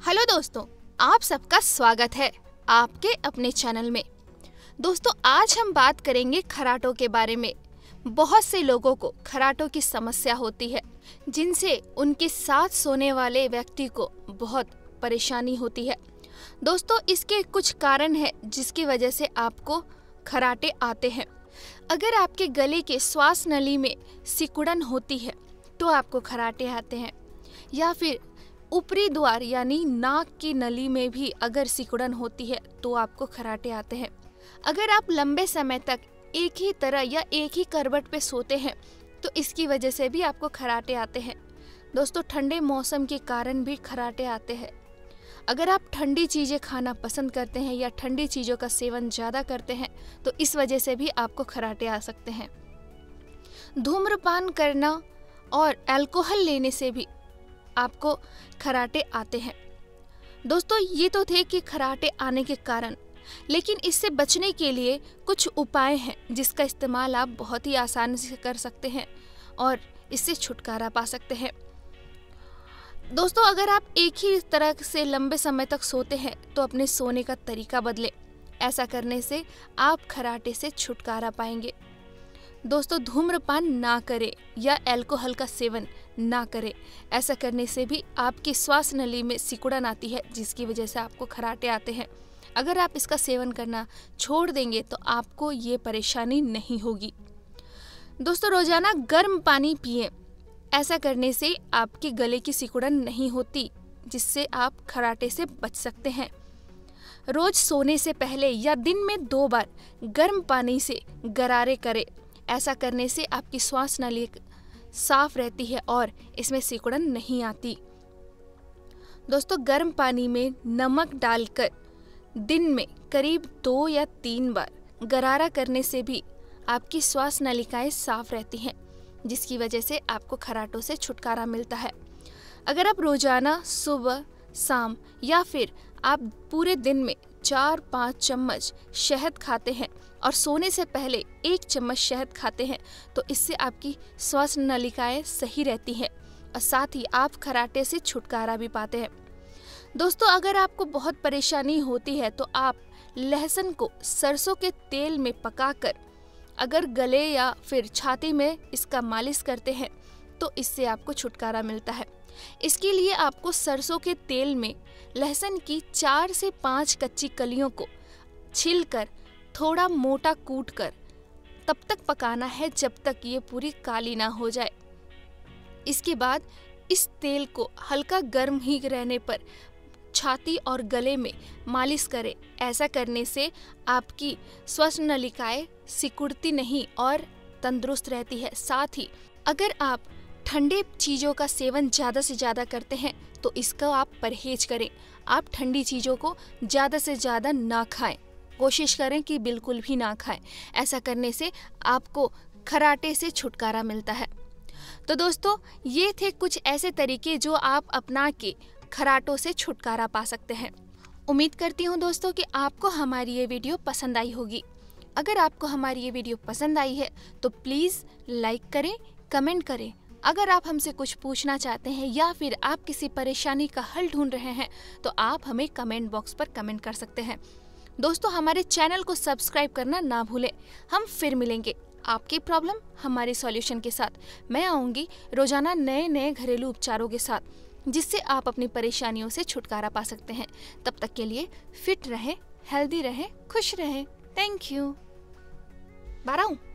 Hello दोस्तों, आप सबका स्वागत है आपके अपने चैनल में। दोस्तों, आज हम बात करेंगे खर्राटों के बारे में। बहुत से लोगों को खर्राटों की समस्या होती है, जिनसे उनके साथ सोने वाले व्यक्ति को बहुत परेशानी होती है। दोस्तों, इसके कुछ कारण हैं जिसकी वजह से आपको खर्राटे आते हैं। अगर आपके गले के श्वास नली में सिकुड़न होती है तो आपको खर्राटे आते हैं, या फिर ऊपरी द्वार यानी नाक की नली में भी अगर सिकुड़न होती है तो आपको खर्राटे आते हैं। अगर आप लंबे समय तक एक ही तरह या एक ही करवट पे सोते हैं तो इसकी वजह से भी आपको खर्राटे आते हैं। दोस्तों, ठंडे मौसम के कारण भी खर्राटे आते हैं। अगर आप ठंडी चीज़ें खाना पसंद करते हैं या ठंडी चीज़ों का सेवन ज़्यादा करते हैं तो इस वजह से भी आपको खर्राटे आ सकते हैं। धूम्रपान करना और अल्कोहल लेने से भी आपको खर्राटे आते हैं। दोस्तों, ये तो थे कि खर्राटे आने के कारण, लेकिन इससे बचने के लिए कुछ उपाय हैं जिसका इस्तेमाल आप बहुत ही आसानी से कर सकते हैं और इससे छुटकारा पा सकते हैं। दोस्तों, अगर आप एक ही तरह से लंबे समय तक सोते हैं तो अपने सोने का तरीका बदलें। ऐसा करने से आप खर्राटे से छुटकारा पाएंगे। दोस्तों, धूम्रपान ना करें या अल्कोहल का सेवन ना करें। ऐसा करने से भी आपकी श्वास नली में सिकुड़न आती है, जिसकी वजह से आपको खर्राटे आते हैं। अगर आप इसका सेवन करना छोड़ देंगे तो आपको ये परेशानी नहीं होगी। दोस्तों, रोजाना गर्म पानी पिएं। ऐसा करने से आपके गले की सिकुड़न नहीं होती, जिससे आप खर्राटे से बच सकते हैं। रोज सोने से पहले या दिन में 2 बार गर्म पानी से गरारे करें। ऐसा करने से आपकी श्वास नली साफ रहती है और इसमें सिकुड़न नहीं आती। दोस्तों, गर्म पानी में नमक डालकर दिन में करीब 2 या 3 बार गरारा करने से भी आपकी श्वास नलिकाएं साफ रहती हैं, जिसकी वजह से आपको खर्राटों से छुटकारा मिलता है। अगर आप रोजाना सुबह, शाम या फिर आप पूरे दिन में 4-5 चम्मच शहद खाते हैं और सोने से पहले 1 चम्मच शहद खाते हैं तो इससे आपकी श्वास नलिकाएं सही रहती हैं और साथ ही आप खर्राटे से छुटकारा भी पाते हैं। दोस्तों, अगर आपको बहुत परेशानी होती है तो आप लहसुन को सरसों के तेल में पकाकर अगर गले या फिर छाती में इसका मालिश करते हैं तो इससे आपको छुटकारा मिलता है। इसके लिए आपको सरसों के तेल में लहसुन की 4 से 5 कच्ची कलियों को छीलकर थोड़ा मोटा कूटकर तब तक पकाना है जब तक ये पूरी काली ना हो जाए। इसके बाद इस तेल को हल्का गर्म ही रहने पर छाती और गले में मालिश करें। ऐसा करने से आपकी श्वास नलिकाएं सिकुड़ती नहीं और तंदुरुस्त रहती है। साथ ही अगर आप ठंडे चीज़ों का सेवन ज़्यादा से ज़्यादा करते हैं तो इसका आप परहेज करें। आप ठंडी चीज़ों को ज़्यादा से ज़्यादा ना खाएं। कोशिश करें कि बिल्कुल भी ना खाएं। ऐसा करने से आपको खर्राटे से छुटकारा मिलता है। तो दोस्तों, ये थे कुछ ऐसे तरीके जो आप अपना के खर्राटों से छुटकारा पा सकते हैं। उम्मीद करती हूँ दोस्तों कि आपको हमारी ये वीडियो पसंद आई होगी। अगर आपको हमारी ये वीडियो पसंद आई है तो प्लीज़ लाइक करें, कमेंट करें। अगर आप हमसे कुछ पूछना चाहते हैं या फिर आप किसी परेशानी का हल ढूंढ रहे हैं तो आप हमें कमेंट बॉक्स पर कमेंट कर सकते हैं। दोस्तों, हमारे चैनल को सब्सक्राइब करना ना भूलें। हम फिर मिलेंगे आपकी प्रॉब्लम हमारे सॉल्यूशन के साथ। मैं आऊँगी रोजाना नए घरेलू उपचारों के साथ, जिससे आप अपनी परेशानियों से छुटकारा पा सकते हैं। तब तक के लिए फिट रहें, हेल्दी रहें, खुश रहें। Thank you. बाय।